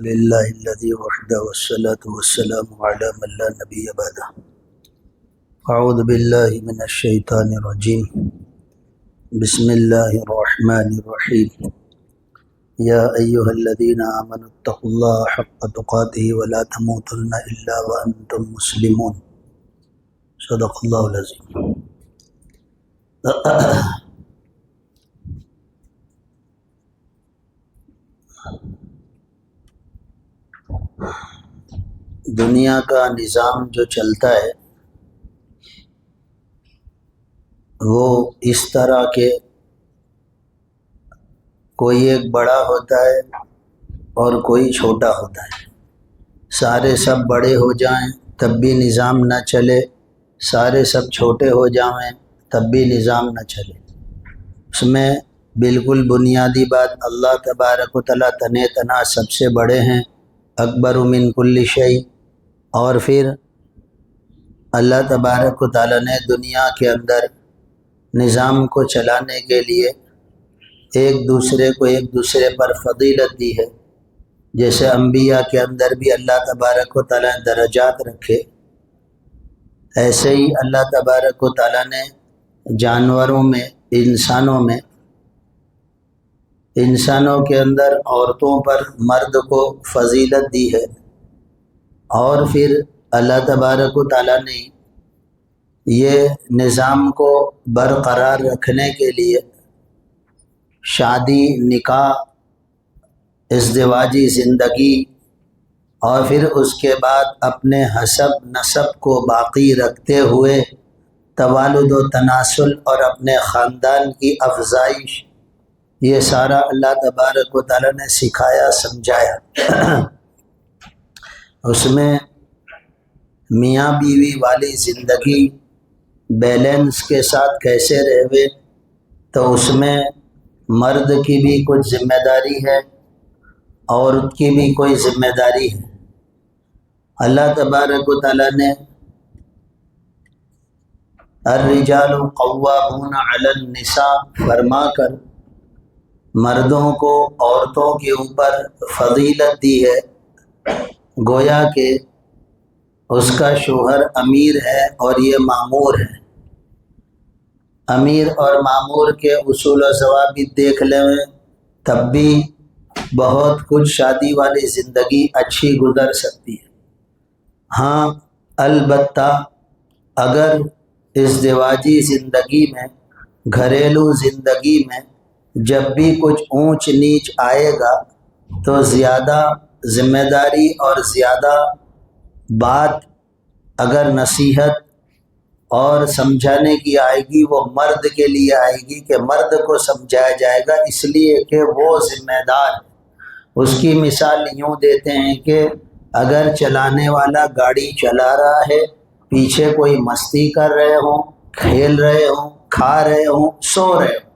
لله الذي وحده والصلاة والسلام على من لا نبي بعده. أعوذ بالله من الشيطان الرجيم. بسم الله الرحمن الرحيم. يا أيها الذين آمنوا اتقوا الله حق تقاته ولا تموتن إلا وأنتم مسلمون. صدق الله العظيم. دنیا کا نظام جو چلتا ہے وہ اس طرح کہ کوئی ایک بڑا ہوتا ہے اور کوئی چھوٹا ہوتا ہے. سارے سب بڑے ہو جائیں تب بھی نظام نہ چلے، سارے سب چھوٹے ہو جائیں تب بھی نظام نہ چلے. اس میں بالکل بنیادی بات اللہ تبارک و تعالیٰ تنے تنہا سب سے بڑے ہیں، اکبر من کل شیء. اور پھر اللہ تبارک و تعالیٰ نے دنیا کے اندر نظام کو چلانے کے لیے ایک دوسرے پر فضیلت دی ہے. جیسے انبیاء کے اندر بھی اللہ تبارک و تعالیٰ نے درجات رکھے، ایسے ہی اللہ تبارک و تعالیٰ نے جانوروں میں، انسانوں کے اندر عورتوں پر مرد کو فضیلت دی ہے. اور پھر اللہ تبارک و تعالیٰ نے یہ نظام کو برقرار رکھنے کے لیے شادی، نکاح، ازدواجی زندگی اور پھر اس کے بعد اپنے حسب نسب کو باقی رکھتے ہوئے توالد و تناسل اور اپنے خاندان کی افزائش، یہ سارا اللہ تبارک و تعالیٰ نے سکھایا، سمجھایا. اس میں میاں بیوی والی زندگی بیلنس کے ساتھ کیسے رہے، تو اس میں مرد کی بھی کچھ ذمہ داری ہے، عورت کی بھی کوئی ذمہ داری ہے. اللہ تبارک و تعالیٰ نے الرجال قوامون علی النساء فرما کر مردوں کو عورتوں کے اوپر فضیلت دی ہے. گویا کہ اس کا شوہر امیر ہے اور یہ مامور ہے. امیر اور مامور کے اصول و ضوابط دیکھ لیں تب بھی بہت کچھ شادی والی زندگی اچھی گزر سکتی ہے. ہاں البتہ اگر ازدواجی زندگی میں، گھریلو زندگی میں جب بھی کچھ اونچ نیچ آئے گا تو زیادہ ذمہ داری اور زیادہ بات اگر نصیحت اور سمجھانے کی آئے گی وہ مرد کے لیے آئے گی کہ مرد کو سمجھایا جائے گا، اس لیے کہ وہ ذمہ دار ہے. اس کی مثال یوں دیتے ہیں کہ اگر چلانے والا گاڑی چلا رہا ہے، پیچھے کوئی مستی کر رہے ہوں، کھیل رہے ہوں، کھا رہے ہوں، سو رہے ہوں،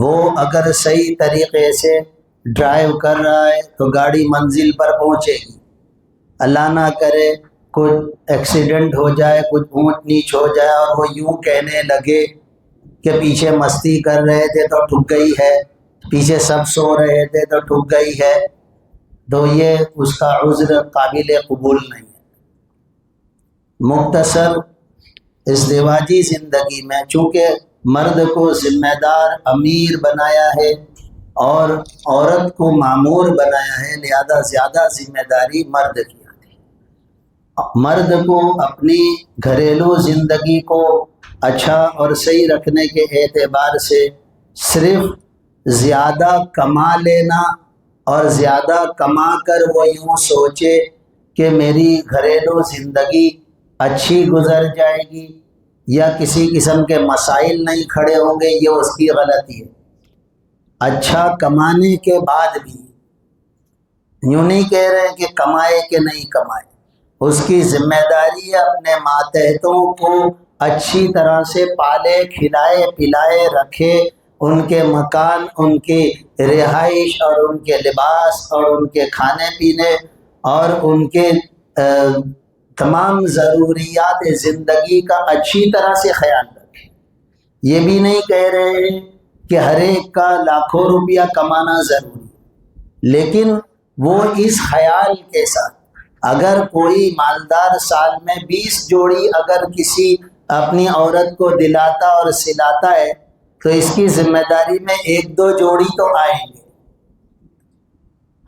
وہ اگر صحیح طریقے سے ڈرائیو کر رہا ہے تو گاڑی منزل پر پہنچے گی. اللہ نہ کرے کچھ ایکسیڈنٹ ہو جائے، کچھ اونچ نیچ ہو جائے اور وہ یوں کہنے لگے کہ پیچھے مستی کر رہے تھے تو ٹھک گئی ہے، پیچھے سب سو رہے تھے تو ٹھک گئی ہے، تو یہ اس کا عذر قابل قبول نہیں ہے. مختصر ازدواجی زندگی میں چونکہ مرد کو ذمہ دار امیر بنایا ہے اور عورت کو مامور بنایا ہے، لہذا زیادہ ذمہ داری مرد کی آتی ہے. مرد کو اپنی گھریلو زندگی کو اچھا اور صحیح رکھنے کے اعتبار سے صرف زیادہ کما لینا اور زیادہ کما کر وہ یوں سوچے کہ میری گھریلو زندگی اچھی گزر جائے گی یا کسی قسم کے مسائل نہیں کھڑے ہوں گے، یہ اس کی غلطی ہے. اچھا کمانے کے بعد بھی یوں نہیں کہہ رہے کہ کمائے کہ نہیں کمائے، اس کی ذمہ داری ہے اپنے ماتحتوں کو اچھی طرح سے پالے، کھلائے، پلائے، رکھے، ان کے مکان، ان کی رہائش اور ان کے لباس اور ان کے کھانے پینے اور ان کے تمام ضروریات زندگی کا اچھی طرح سے خیال رکھے. یہ بھی نہیں کہہ رہے کہ ہر ایک کا لاکھوں روپیہ کمانا ضروری، لیکن وہ اس خیال کے ساتھ، اگر کوئی مالدار سال میں 20 جوڑی اگر کسی اپنی عورت کو دلاتا اور سلاتا ہے تو اس کی ذمہ داری میں 1-2 جوڑی تو آئیں گے۔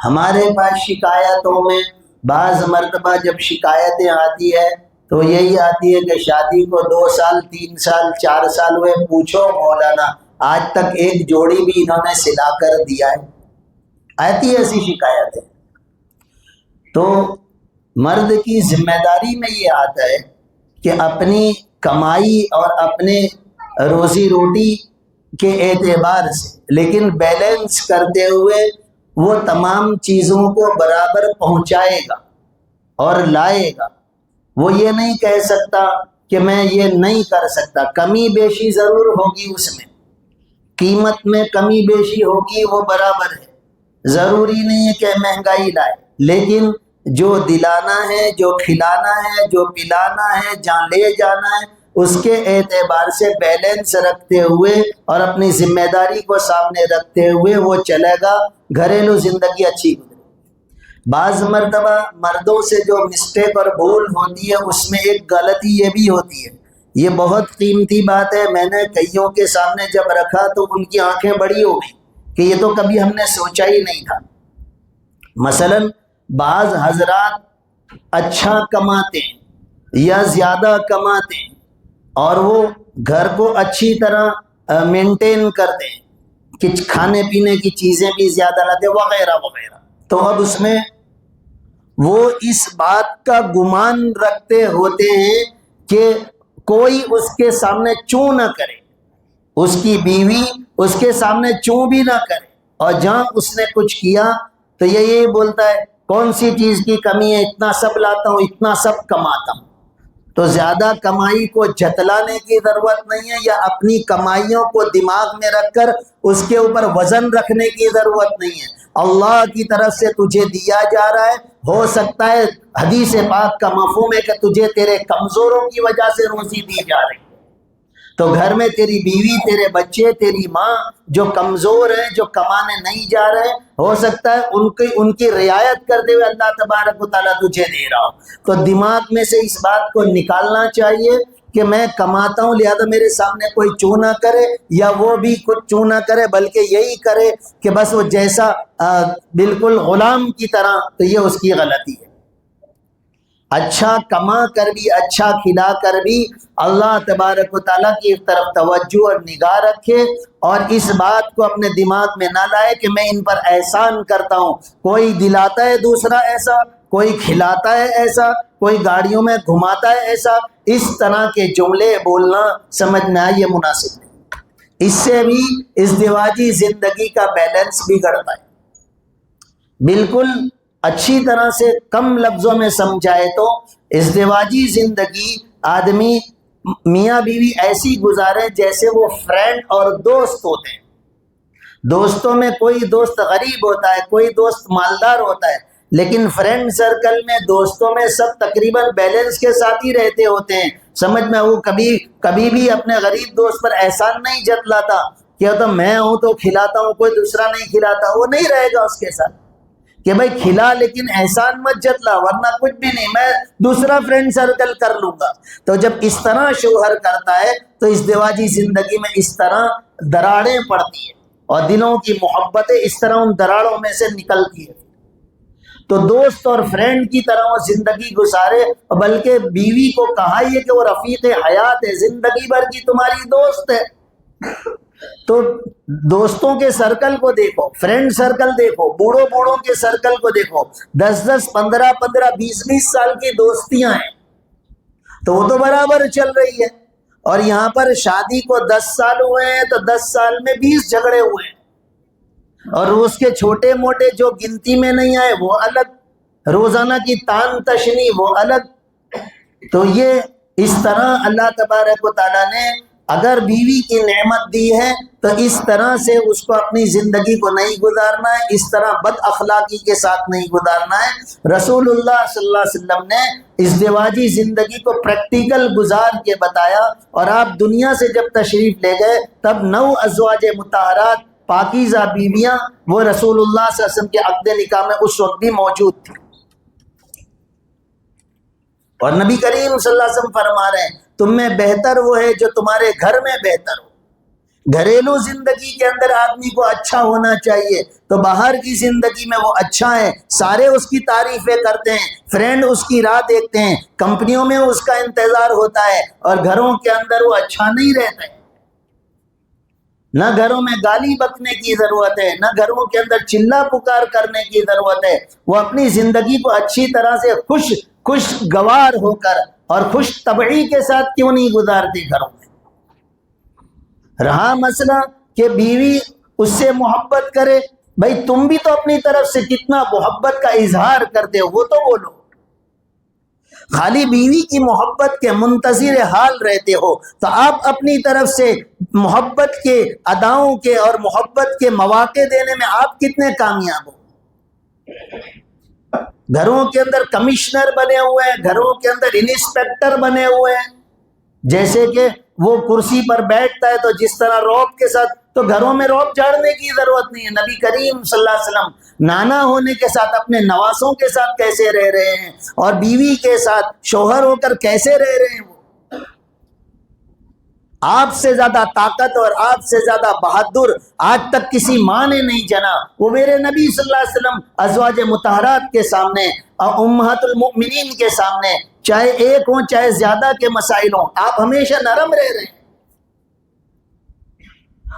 ہمارے پاس شکایتوں میں بعض مرتبہ جب شکایتیں آتی ہے تو یہی آتی ہے کہ شادی کو 2 سال 3 سال 4 سال ہوئے، پوچھو مولانا آج تک 1 جوڑی بھی انہوں نے سلا کر دیا ہے، آتی ایسی شکایتیں۔ تو مرد کی ذمہ داری میں یہ آتا ہے کہ اپنی کمائی اور اپنے روزی روٹی کے اعتبار سے لیکن بیلنس کرتے ہوئے وہ تمام چیزوں کو برابر پہنچائے گا اور لائے گا۔ وہ یہ نہیں کہہ سکتا کہ میں یہ نہیں کر سکتا، کمی بیشی ضرور ہوگی، اس میں قیمت میں کمی بیشی ہوگی، وہ برابر ہے، ضروری نہیں ہے کہ مہنگائی لائے، لیکن جو دلانا ہے، جو کھلانا ہے، جو پلانا ہے، جہاں لے جانا ہے، اس کے اعتبار سے بیلنس رکھتے ہوئے اور اپنی ذمہ داری کو سامنے رکھتے ہوئے وہ چلے گا، گھریلو زندگی اچھی گزرے۔ بعض مرتبہ مردوں سے جو مسٹیک اور بھول ہوتی ہے اس میں ایک غلطی یہ بھی ہوتی ہے، یہ بہت قیمتی بات ہے، میں نے کئیوں کے سامنے جب رکھا تو ان کی آنکھیں بڑی ہو گئی کہ یہ تو کبھی ہم نے سوچا ہی نہیں تھا۔ مثلاً بعض حضرات اچھا کماتے ہیں یا زیادہ کماتے ہیں اور وہ گھر کو اچھی طرح مینٹین کرتے ہیں کہ کھانے پینے کی چیزیں بھی زیادہ لاتے وغیرہ وغیرہ، تو اب اس میں وہ اس بات کا گمان رکھتے ہوتے ہیں کہ کوئی اس کے سامنے چوں نہ کرے، اس کی بیوی اس کے سامنے چوں بھی نہ کرے، اور جہاں اس نے کچھ کیا تو یہ یہی بولتا ہے کون سی چیز کی کمی ہے، اتنا سب لاتا ہوں، اتنا سب کماتا ہوں۔ تو زیادہ کمائی کو جتلانے کی ضرورت نہیں ہے، یا اپنی کمائیوں کو دماغ میں رکھ کر اس کے اوپر وزن رکھنے کی ضرورت نہیں ہے۔ اللہ کی طرف سے تجھے دیا جا رہا ہے، ہو سکتا ہے حدیث پاک کا مفہوم ہے کہ تجھے تیرے کمزوروں کی وجہ سے روزی دی جا رہی ہے، تو گھر میں تیری بیوی، تیرے بچے، تیری ماں جو کمزور ہیں، جو کمانے نہیں جا رہے، ہو سکتا ہے ان کی رعایت کرتے ہوئے اللہ تبارک و تعالیٰ تجھے دے رہا ہو۔ تو دماغ میں سے اس بات کو نکالنا چاہیے کہ میں کماتا ہوں لہذا میرے سامنے کوئی چوں نہ کرے، یا وہ بھی کچھ چوں نہ کرے، بلکہ یہی کرے کہ بس وہ جیسا بالکل غلام کی طرح، تو یہ اس کی غلطی ہے۔ اچھا کما کر بھی، اچھا کھلا کر بھی اللہ تبارک و تعالیٰ کی طرف توجہ اور نگاہ رکھے، اور اس بات کو اپنے دماغ میں نہ لائے کہ میں ان پر احسان کرتا ہوں۔ کوئی دلاتا ہے دوسرا ایسا، کوئی کھلاتا ہے ایسا، کوئی گاڑیوں میں گھماتا ہے ایسا، اس طرح کے جملے بولنا سمجھ میں آئے یہ مناسب نہیں۔ اس سے بھی ازدواجی زندگی کا بیلنس بگڑتا ہے۔ بالکل اچھی طرح سے کم لفظوں میں سمجھائے تو ازدواجی زندگی آدمی میاں بیوی ایسی گزارے جیسے وہ فرینڈ اور دوست ہوتے ہیں۔ دوستوں میں کوئی دوست غریب ہوتا ہے، کوئی دوست مالدار ہوتا ہے، لیکن فرینڈ سرکل میں، دوستوں میں سب تقریباً بیلنس کے ساتھ ہی رہتے ہوتے ہیں۔ سمجھ میں وہ کبھی بھی اپنے غریب دوست پر احسان نہیں جتلاتا کہ تو میں ہوں تو کھلاتا ہوں، کوئی دوسرا نہیں کھلاتا، وہ نہیں رہے گا اس کے ساتھ کہ بھائی کھلا لیکن احسان مت جتلا ورنہ کچھ بھی نہیں، میں دوسرا فرینڈ سرکل کر لوں گا۔ تو جب اس طرح شوہر کرتا ہے تو ازدواجی زندگی میں اس طرح دراڑیں پڑتی ہیں اور دلوں کی محبتیں اس طرح ان دراڑوں میں سے نکلتی ہیں۔ تو دوست اور فرینڈ کی طرح وہ زندگی گزارے، بلکہ بیوی کو کہا یہ کہ وہ رفیق حیات ہے، زندگی بھر کی تمہاری دوست ہے۔ تو دوستوں کے سرکل کو دیکھو، فرینڈ سرکل دیکھو، بوڑھوں کے سرکل کو دیکھو، 10 15 20 سال کی دوستیاں ہیں تو وہ تو برابر چل رہی ہے، اور یہاں پر شادی کو 10 سال ہوئے ہیں تو 10 سال میں 20 جھگڑے ہوئے ہیں، اور اس کے چھوٹے موٹے جو گنتی میں نہیں آئے وہ الگ، روزانہ کی تان تشنی وہ الگ۔ تو یہ اس طرح اللہ تبارک و تعالیٰ نے اگر بیوی کی نعمت دی ہے تو اس طرح سے اس کو اپنی زندگی کو نہیں گزارنا ہے، اس طرح بد اخلاقی کے ساتھ نہیں گزارنا ہے۔ رسول اللہ صلی اللہ علیہ وسلم نے ازدواجی زندگی کو پریکٹیکل گزار کے بتایا، اور آپ دنیا سے جب تشریف لے گئے تب 9 ازواج مطہرات پاکیزہ بیویاں وہ رسول اللہ صلی اللہ علیہ وسلم کے عقد نکاح میں اس وقت بھی موجود تھی. اور نبی کریم صلی اللہ علیہ وسلم فرما رہے ہیں تم میں بہتر وہ ہے جو تمہارے گھر میں بہتر ہو. گھریلو زندگی کے اندر آدمی کو اچھا ہونا چاہیے تو باہر کی زندگی میں وہ اچھا ہے, سارے اس کی تعریفیں کرتے ہیں, فرینڈ اس کی راہ دیکھتے ہیں, کمپنیوں میں اس کا انتظار ہوتا ہے, اور گھروں کے اندر وہ اچھا نہیں رہتا ہے. نہ گھروں میں گالی بکنے کی ضرورت ہے, نہ گھروں کے اندر چلا پکار کرنے کی ضرورت ہے. وہ اپنی زندگی کو اچھی طرح سے خوشگوار ہو کر اور خوش طبعی کے ساتھ کیوں نہیں گزارتی گھروں میں. رہا مسئلہ کہ بیوی اس سے محبت کرے, بھائی تم بھی تو اپنی طرف سے کتنا محبت کا اظہار کرتے ہو وہ تو بولو. خالی بیوی کی محبت کے منتظر حال رہتے ہو تو آپ اپنی طرف سے محبت کے اداؤں کے اور محبت کے مواقع دینے میں آپ کتنے کامیاب ہو. گھروں کے اندر کمشنر بنے ہوئے ہیں, گھروں کے اندر انسپیکٹر بنے ہوئے ہیں, جیسے کہ وہ کرسی پر بیٹھتا ہے تو جس طرح روب کے ساتھ, تو گھروں میں روب جھاڑنے کی ضرورت نہیں ہے. نبی کریم صلی اللہ علیہ وسلم نانا ہونے کے ساتھ اپنے نواسوں کے ساتھ کیسے رہ رہے ہیں, اور بیوی کے ساتھ شوہر ہو کر کیسے رہ رہے ہیں. وہ آپ سے زیادہ طاقت اور آپ سے زیادہ بہادر آج تک کسی ماں نے نہیں جنا. وہ میرے نبی صلی اللہ علیہ وسلم ازواج مطہرات کے سامنے اور امہات المؤمنین کے سامنے, چاہے ایک ہوں چاہے زیادہ کے مسائل ہوں, آپ ہمیشہ نرم رہ رہے ہیں.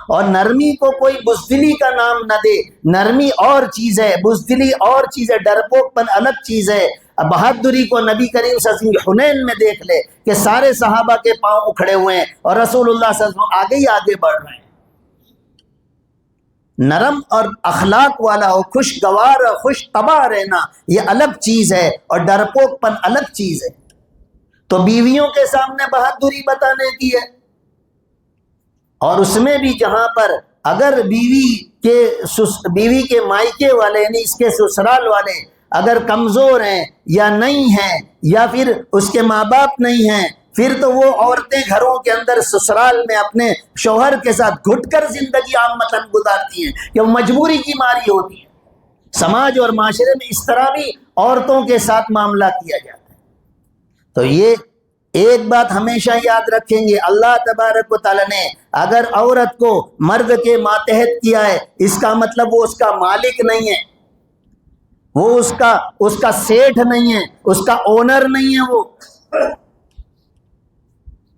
اور نرمی کو کوئی بزدلی کا نام نہ دے. نرمی اور چیز ہے, بزدلی اور چیز ہے, ڈرپوک پن الگ چیز ہے. بہادری کو نبی کریم صلی اللہ علیہ وسلم حنین میں دیکھ لے کہ سارے صحابہ کے پاؤں اکھڑے ہوئے ہیں اور رسول اللہ صلی اللہ علیہ وسلم آگے ہی آگے بڑھ رہے ہیں. نرم اور اخلاق والا ہو, خوشگوار اور خوش طبع رہنا یہ الگ چیز ہے, اور ڈرپوک پن الگ چیز ہے. تو بیویوں کے سامنے بہادری بتانے کی ہے, اور اس میں بھی جہاں پر اگر بیوی کے مائکے والے یعنی اس کے سسرال والے اگر کمزور ہیں یا نہیں ہیں, یا پھر اس کے ماں باپ نہیں ہیں, پھر تو وہ عورتیں گھروں کے اندر سسرال میں اپنے شوہر کے ساتھ گھٹ کر زندگی عامتاً گزارتی ہیں کہ وہ مجبوری کی ماری ہوتی ہے. سماج اور معاشرے میں اس طرح بھی عورتوں کے ساتھ معاملہ کیا جاتا ہے. تو یہ ایک بات ہمیشہ یاد رکھیں گے, اللہ تبارک و تعالیٰ نے اگر عورت کو مرد کے ماتحت کیا ہے, اس کا مطلب وہ اس کا مالک نہیں ہے, وہ اس کا سیٹھ نہیں ہے, اس کا اونر نہیں ہے. وہ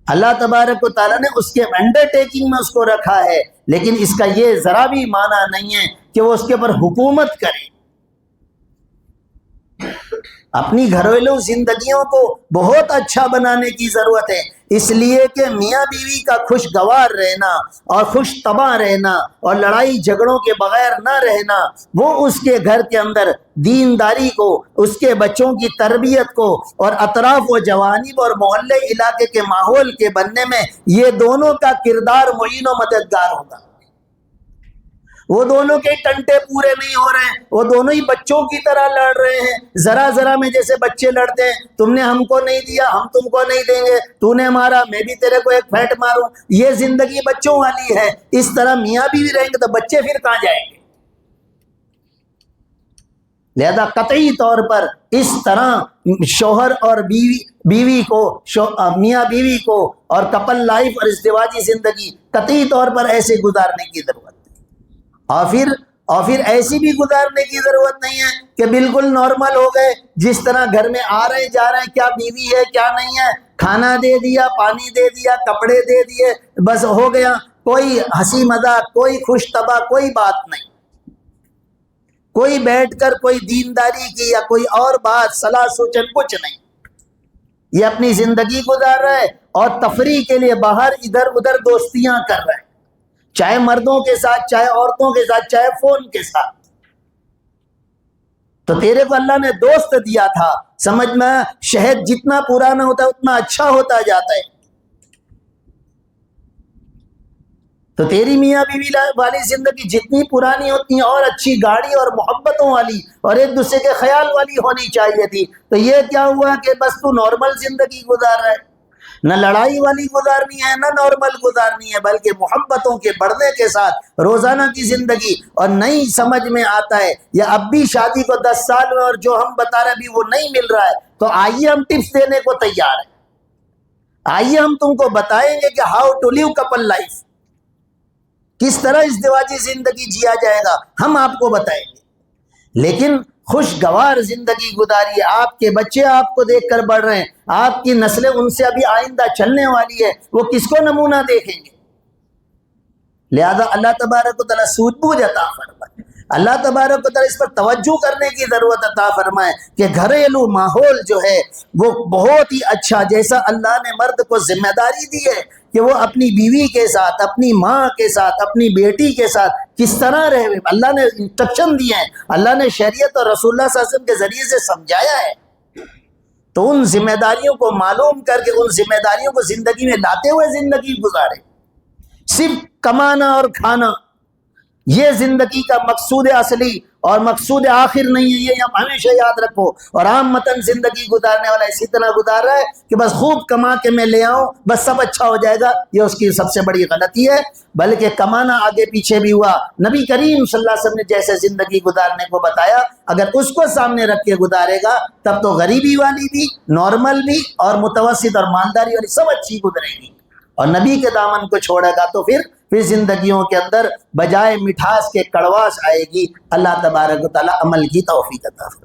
اللہ تبارک و تعالیٰ نے اس کے انڈر ٹیکنگ میں اس کو رکھا ہے, لیکن اس کا یہ ذرا بھی معنی نہیں ہے کہ وہ اس کے اوپر حکومت کرے. اپنی گھریلو زندگیوں کو بہت اچھا بنانے کی ضرورت ہے, اس لیے کہ میاں بیوی کا خوشگوار رہنا اور خوش طبع رہنا اور لڑائی جھگڑوں کے بغیر نہ رہنا, وہ اس کے گھر کے اندر دینداری کو, اس کے بچوں کی تربیت کو اور اطراف و جوانب اور محلے علاقے کے ماحول کے بننے میں یہ دونوں کا کردار معین و مددگار ہوگا. وہ دونوں کے ٹنٹے پورے نہیں ہو رہے ہیں, وہ دونوں ہی بچوں کی طرح لڑ رہے ہیں. ذرا میں جیسے بچے لڑتے ہیں, تم نے ہم کو نہیں دیا ہم تم کو نہیں دیں گے, تو نے مارا میں بھی تیرے کو ایک پھینٹ ماروں, یہ زندگی بچوں والی ہے. اس طرح میاں بیوی رہیں گے تو بچے پھر کہاں جائیں گے؟ لہذا قطعی طور پر اس طرح شوہر اور بیوی کو, میاں بیوی کو اور کپل لائف اور ازدواجی زندگی قطعی طور پر ایسے گزارنے کی ضرورت ہے. اور پھر ایسی بھی گزارنے کی ضرورت نہیں ہے کہ بالکل نارمل ہو گئے, جس طرح گھر میں آ رہے جا رہے ہیں, کیا بیوی ہے کیا نہیں ہے, کھانا دے دیا, پانی دے دیا, کپڑے دے دیے, بس ہو گیا. کوئی ہنسی مذاق, کوئی خوش طبع, کوئی بات نہیں, کوئی بیٹھ کر کوئی دینداری کی یا کوئی اور بات صلاح سوچن کچھ نہیں. یہ اپنی زندگی گزار رہا ہے اور تفریح کے لیے باہر ادھر ادھر دوستیاں کر رہے ہیں, چاہے مردوں کے ساتھ, چاہے عورتوں کے ساتھ, چاہے فون کے ساتھ. تو تیرے کو اللہ نے دوست دیا تھا, سمجھ میں, شہد جتنا پرانا ہوتا ہے اتنا اچھا ہوتا جاتا ہے. تو تیری میاں بیوی والی زندگی جتنی پرانی ہوتی ہے اور اچھی, گاڑی اور محبتوں والی اور ایک دوسرے کے خیال والی ہونی چاہیے تھی. تو یہ کیا ہوا کہ بس تو نارمل زندگی گزار رہا ہے. نہ لڑائی والی گزارنی ہے نہ نارمل گزارنی ہے، بلکہ محبتوں کے بڑھنے کے ساتھ روزانہ کی زندگی۔ اور نہیں سمجھ میں آتا ہے یا اب بھی شادی کو 10 سال میں اور جو ہم بتا رہے ہیں ابھی وہ نہیں مل رہا ہے، تو آئیے ہم ٹپس دینے کو تیار ہیں، آئیے ہم تم کو بتائیں گے کہ how to live couple life, کس طرح ازدواجی زندگی جیا جائے گا، ہم آپ کو بتائیں گے۔ لیکن خوشگوار زندگی گزاری ہے، آپ کے بچے آپ کو دیکھ کر بڑھ رہے ہیں، آپ کی نسلیں ان سے ابھی آئندہ چلنے والی ہے، وہ کس کو نمونہ دیکھیں گے؟ لہذا اللہ تبارک و تعالیٰ سوجھ بوجھ عطا فرمائے، اللہ تبارک و تعالیٰ اس پر توجہ کرنے کی ضرورت عطا فرمائے کہ گھریلو ماحول جو ہے وہ بہت ہی اچھا، جیسا اللہ نے مرد کو ذمہ داری دی ہے کہ وہ اپنی بیوی کے ساتھ، اپنی ماں کے ساتھ، اپنی بیٹی کے ساتھ کس طرح رہے، اللہ نے انسٹرکشن دیے ہیں، اللہ نے شریعت اور رسول اللہ صلی اللہ علیہ وسلم کے ذریعے سے سمجھایا ہے، تو ان ذمہ داریوں کو معلوم کر کے ان ذمہ داریوں کو زندگی میں لاتے ہوئے زندگی گزارے۔ صرف کمانا اور کھانا یہ زندگی کا مقصود اصلی اور مقصود آخر نہیں ہے، یہ ہمیشہ یاد رکھو۔ اور عام متن زندگی گزارنے والا اسی طرح گزار رہا ہے کہ بس خوب کما کے میں لے آؤں، بس سب اچھا ہو جائے گا، یہ اس کی سب سے بڑی غلطی ہے۔ بلکہ کمانا آگے پیچھے بھی ہوا، نبی کریم صلی اللہ علیہ وسلم نے جیسے زندگی گزارنے کو بتایا، اگر اس کو سامنے رکھ کے گزارے گا تب تو غریبی والی بھی، نارمل بھی اور متوسط اور مالداری والی سب اچھی گزرے گی۔ اور نبی کے دامن کو چھوڑے گا تو پھر زندگیوں کے اندر بجائے مٹھاس کے کڑواس آئے گی۔ اللہ تبارک و تعالیٰ عمل کی توفیق عطا فرمائے۔